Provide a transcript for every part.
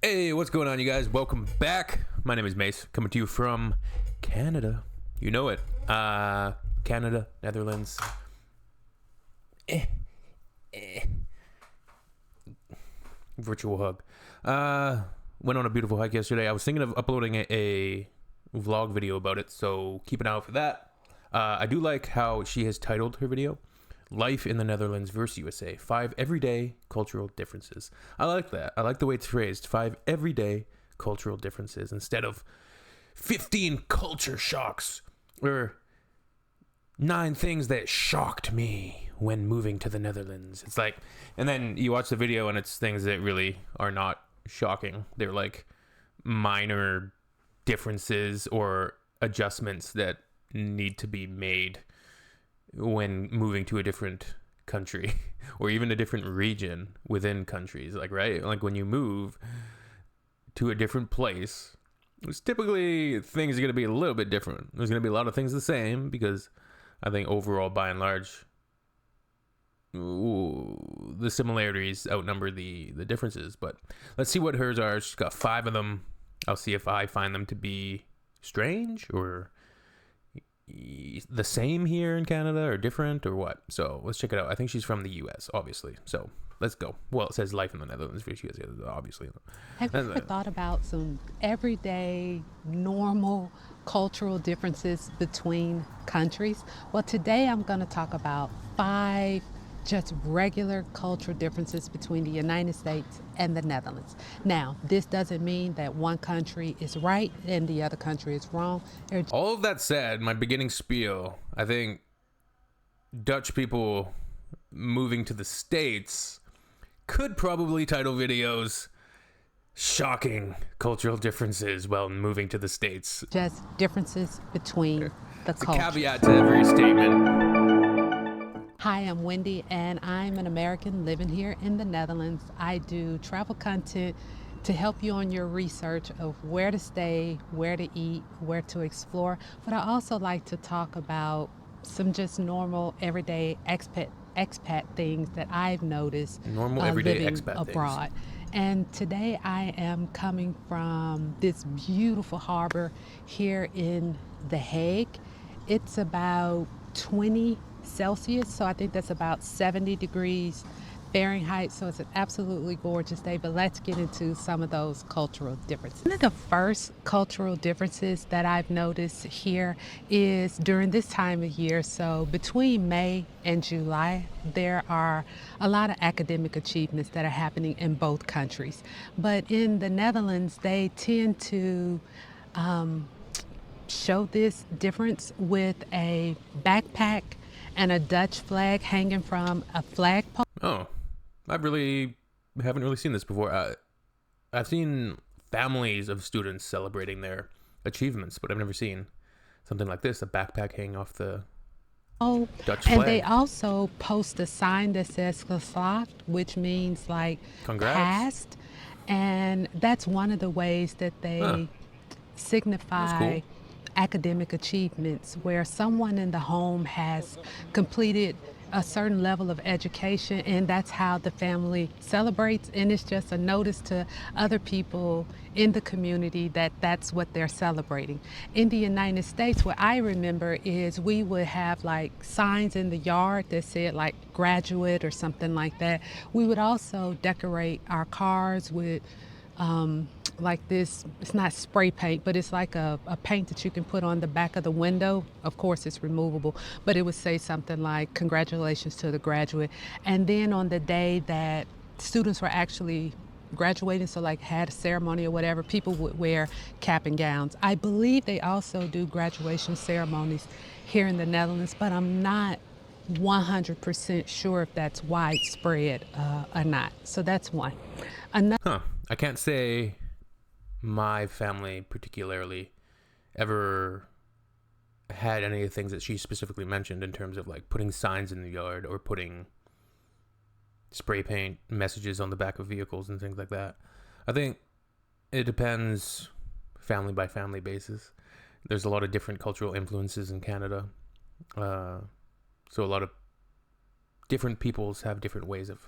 Hey, what's going on, you guys? Welcome back. My name is Mace, coming to you from Canada. You know it. Canada, Netherlands. Virtual hug. Went on a beautiful hike yesterday. I was thinking of uploading a vlog video about it, so keep an eye out for that. I do like how she has titled her video, Life in the Netherlands versus USA, 5 everyday cultural differences. I like that. I like the way it's phrased, 5 everyday cultural differences instead of 15 culture shocks or 9 things that shocked me when moving to the Netherlands. It's like, and then you watch the video and it's things that really are not shocking. They're like minor differences or adjustments that need to be made when moving to a different country or even a different region within countries, like, right? Like when you move to a different place, it's typically things are going to be a little bit different. There's going to be a lot of things the same because I think overall, by and large, the similarities outnumber the differences. But let's see what hers are. She's got 5 of them. I'll see if I find them to be strange or the same here in Canada or different or what. So let's check it out. I think she's from the US, obviously. So let's go. Well, it says life in the Netherlands, obviously. Have you ever thought about some everyday, normal cultural differences between countries? Well, today I'm going to talk about 5 just regular cultural differences between the United States and the Netherlands. Now, this doesn't mean that one country is right and the other country is wrong. All of that said, my beginning spiel, I think Dutch people moving to the States could probably title videos shocking cultural differences while moving to the States. Just differences between the cultures. A caveat to every statement. Hi, I'm Wendy, and I'm an American living here in the Netherlands. I do travel content to help you on your research of where to stay, where to eat, where to explore. But I also like to talk about some just normal, everyday expat things that I've noticed Normal, everyday living expat abroad. things. And today I am coming from this beautiful harbor here in The Hague. It's about 20 Celsius, so I think that's about 70 degrees Fahrenheit, so it's an absolutely gorgeous day. But let's get into some of those cultural differences. One of the first cultural differences that I've noticed here is during this time of year. So between May and July, there are a lot of academic achievements that are happening in both countries. But in the Netherlands, they tend to show this difference with a backpack and a Dutch flag hanging from a flagpole. Oh, I haven't really seen this before. I've seen families of students celebrating their achievements, but I've never seen something like this, a backpack hanging off the Dutch flag. And they also post a sign that says geslaagd, which means like Congrats. passed. And that's one of the ways that they signify academic achievements, where someone in the home has completed a certain level of education, and that's how the family celebrates. And it's just a notice to other people in the community that that's what they're celebrating. In the United States, what I remember is we would have like signs in the yard that said like graduate or something like that. We would also decorate our cars with like this, it's not spray paint, but it's like a paint that you can put on the back of the window. Of course, it's removable, but it would say something like, congratulations to the graduate. And then on the day that students were actually graduating, so like had a ceremony or whatever, people would wear cap and gowns. I believe they also do graduation ceremonies here in the Netherlands, but I'm not 100% sure if that's widespread or not. So that's one. I can't say my family particularly ever had any of the things that she specifically mentioned in terms of like putting signs in the yard or putting spray paint messages on the back of vehicles and things like that. I think it depends family by family basis. There's a lot of different cultural influences in Canada. So a lot of different peoples have different ways of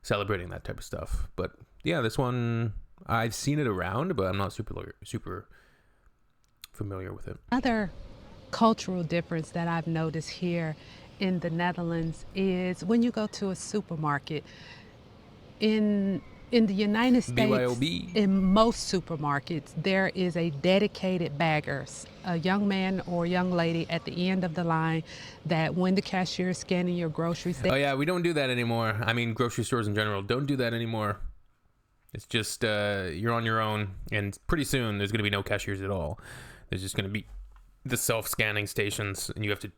celebrating that type of stuff. But yeah, this one I've seen it around, but I'm not super familiar with it. Another cultural difference that I've noticed here in the Netherlands is when you go to a supermarket in the United States, BYOB. in most supermarkets, there is a dedicated bagger, a young man or young lady at the end of the line that when the cashier is scanning your groceries, Oh yeah, we don't do that anymore. I mean, grocery stores in general don't do that anymore. It's just you're on your own, and pretty soon there's going to be no cashiers at all. There's just going to be the self-scanning stations, and you have to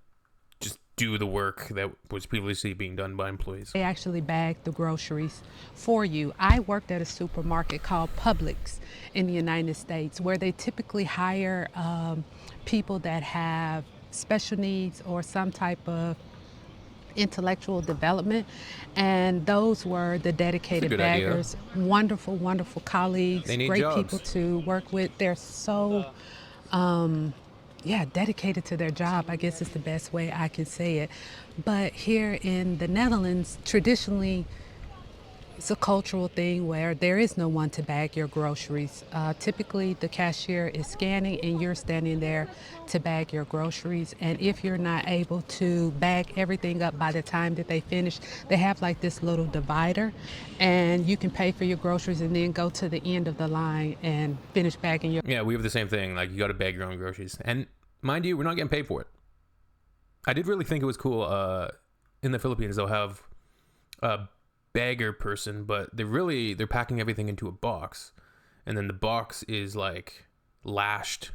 just do the work that was previously being done by employees. they actually bag the groceries for you. I worked at a supermarket called Publix in the United States, where they typically hire people that have special needs or some type of intellectual development, and those were the dedicated good idea. baggers. Wonderful colleagues, They need great jobs. people to work with. They're so dedicated to their job, I guess is the best way I can say it. But here in the Netherlands, traditionally, it's a cultural thing where there is no one to bag your groceries. Typically, the cashier is scanning and you're standing there to bag your groceries. And if you're not able to bag everything up by the time that they finish, they have like this little divider, and you can pay for your groceries and then go to the end of the line and finish bagging your. Yeah, we have the same thing. Like, you got to bag your own groceries. And mind you, we're not getting paid for it. I did really think it was cool. In the Philippines, they'll have a bagger person, but they're packing everything into a box. And then the box is like lashed.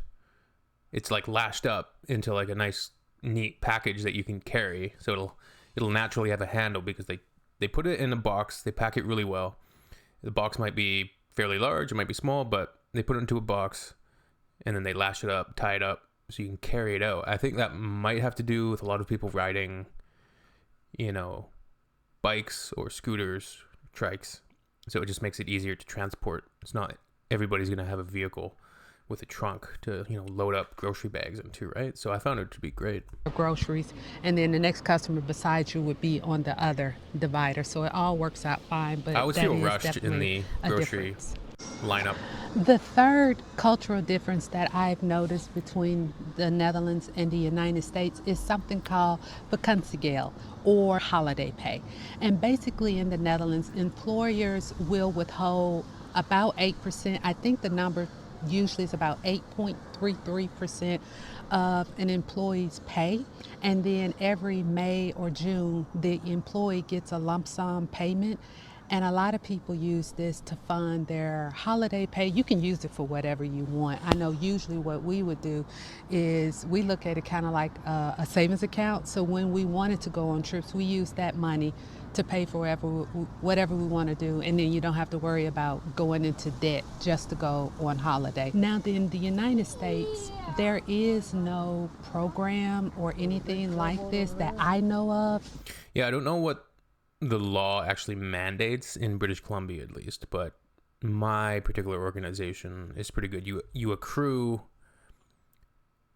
It's like lashed up into like a nice, neat package that you can carry. So it'll naturally have a handle because they put it in a box. They pack it really well. The box might be fairly large. It might be small, but they put it into a box and then they lash it up, tie it up, so you can carry it out. I think that might have to do with a lot of people riding, bikes or scooters, trikes. So it just makes it easier to transport. It's not everybody's going to have a vehicle with a trunk to, load up grocery bags into, right? So I found it to be great. Groceries, and then the next customer beside you would be on the other divider. So it all works out fine, but I always that feel is rushed in the definitely a grocery difference. lineup. The third cultural difference that I've noticed between the Netherlands and the United States is something called vakantiegeld, or holiday pay. And basically in the Netherlands, employers will withhold about 8%. I think the number usually is about 8.33% of an employee's pay. And then every May or June, the employee gets a lump sum payment. And a lot of people use this to fund their holiday pay. You can use it for whatever you want. I know usually what we would do is we look at it kind of like a savings account. So when we wanted to go on trips, we use that money to pay for whatever we want to do. And then you don't have to worry about going into debt just to go on holiday. Now, in the United States, there is no program or anything like this that I know of. Yeah, I don't know what the law actually mandates in British Columbia, at least, but my particular organization is pretty good. You accrue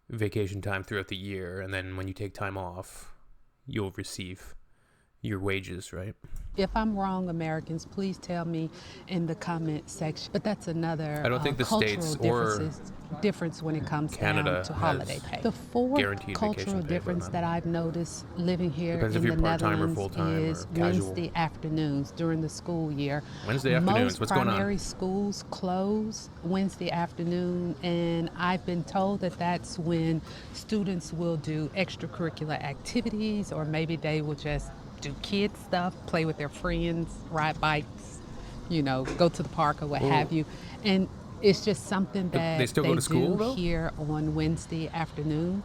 vacation time throughout the year, and then when you take time off, you'll receive your wages, right? If I'm wrong, Americans, please tell me in the comment section. But that's another I don't think the cultural States or difference when it comes Canada down to holiday has pay. The fourth guaranteed vacation cultural pay, but difference that I've noticed living here depends if in you're the part-time or Netherlands full-time or is casual. Wednesday afternoons during the school year. Wednesday afternoons, Most what's going on? primary schools close Wednesday afternoon, and I've been told that that's when students will do extracurricular activities, or maybe they will just do kid stuff, play with their friends, ride bikes, go to the park or what have you. And it's just something that they still go to school, do though? here on Wednesday afternoon.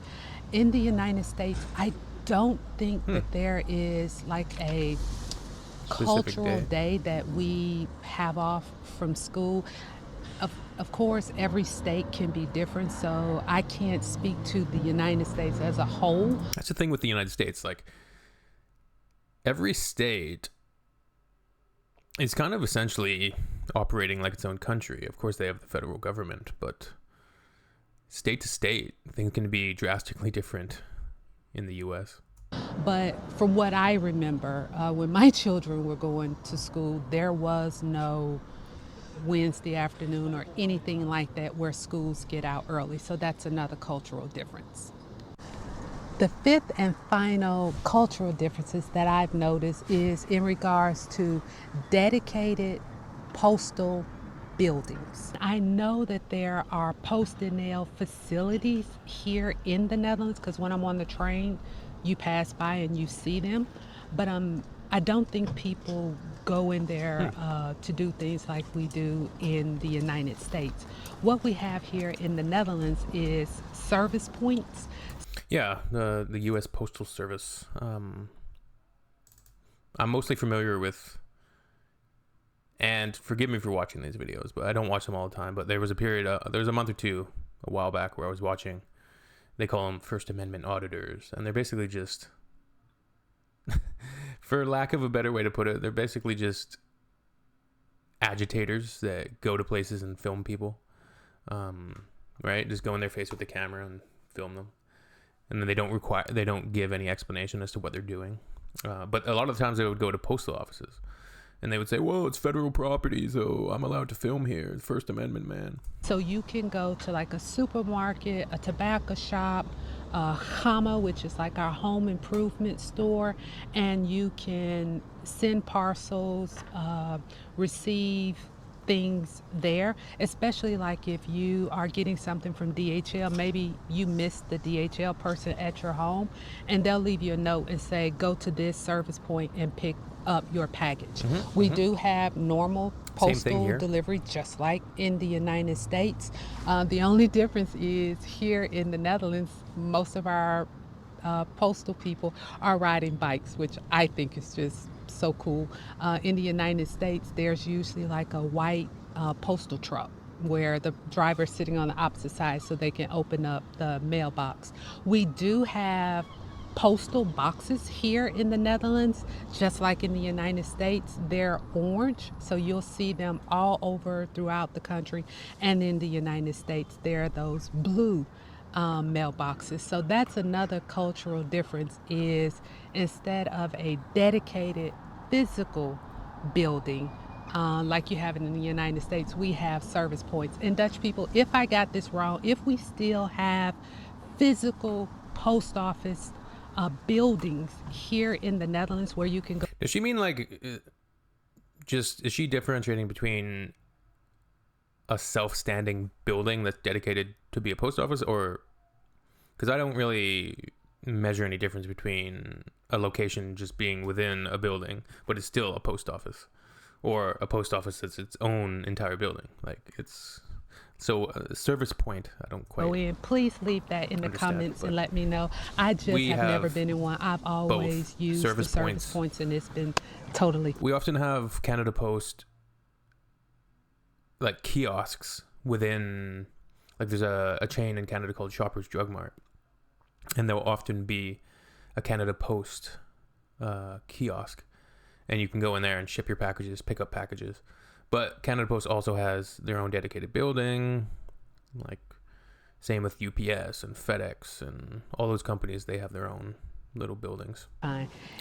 In the United States, I don't think that there is like a cultural day that we have off from school. Of course, every state can be different, so I can't speak to the United States as a whole. That's the thing with the United States. Like, every state is kind of essentially operating like its own country. Of course, they have the federal government, but state to state, things can be drastically different in the U.S. But from what I remember, when my children were going to school, there was no Wednesday afternoon or anything like that where schools get out early. So that's another cultural difference. The fifth and final cultural differences that I've noticed is in regards to dedicated postal buildings. I know that there are post and mail facilities here in the Netherlands because when I'm on the train, you pass by and you see them, but I don't think people go in there to do things like we do in the United States. What we have here in the Netherlands is service points. Yeah, the U.S. Postal Service. I'm mostly familiar with, and forgive me for watching these videos, but I don't watch them all the time. But there was a period, there was a month or two a while back where I was watching. They call them First Amendment auditors, and they're basically just, for lack of a better way to put it, they're basically just agitators that go to places and film people, right? Just go in their face with the camera and film them. And then they don't give any explanation as to what they're doing. But a lot of the times they would go to postal offices and they would say, "Whoa, it's federal property, so I'm allowed to film here. First Amendment, man." So you can go to like a supermarket, a tobacco shop, a Hama, which is like our home improvement store, and you can send parcels, receive things there, especially like if you are getting something from DHL, maybe you missed the DHL person at your home and they'll leave you a note and say, go to this service point and pick up your package. We do have normal postal delivery just like in the United States. The only difference is here in the Netherlands, most of our postal people are riding bikes, which I think is just so cool. In the United States, there's usually like a white postal truck where the driver's sitting on the opposite side so they can open up the mailbox. We do have postal boxes here in the Netherlands, just like in the United States. They're orange, so you'll see them all over throughout the country. And in the United States, there are those blue mailboxes. So that's another cultural difference, is instead of a dedicated physical building like you have in the United States, we have service points. And Dutch people, if I got this wrong, if we still have physical post office buildings here in the Netherlands where you can go. Does she mean like, just, is she differentiating between a self-standing building that's dedicated to be a post office, or, because I don't really measure any difference between a location just being within a building, but it's still a post office, or a post office that's its own entire building. Like it's so service point. I don't quite. Oh, and please leave that in the comments and let me know. I just have never been in one. I've always used the service points, and it's been totally. We often have Canada Post like kiosks within, like there's a chain in Canada called Shoppers Drug Mart, and there will often be a Canada Post kiosk, and you can go in there and ship your packages, pick up packages. But Canada Post also has their own dedicated building, like same with UPS and FedEx and all those companies. They have their own little buildings.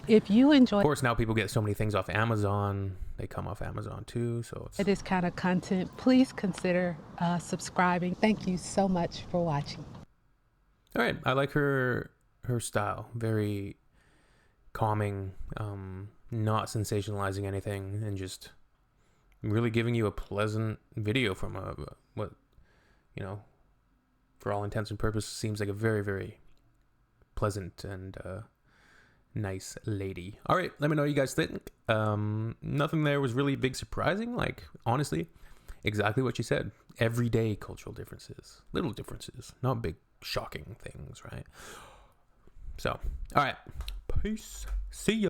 If you enjoy, of course, now people get so many things off Amazon. They come off Amazon too, so it's this kind of content, please consider subscribing. Thank you so much for watching. All right, I like her style, very calming, not sensationalizing anything, and just really giving you a pleasant video from what, you know, for all intents and purposes, seems like a very, very pleasant and nice lady. All right, let me know what you guys think. Nothing there was really big surprising. Like, honestly, exactly what you said. Everyday cultural differences, little differences, not big shocking things, right? So, all right, peace. See ya.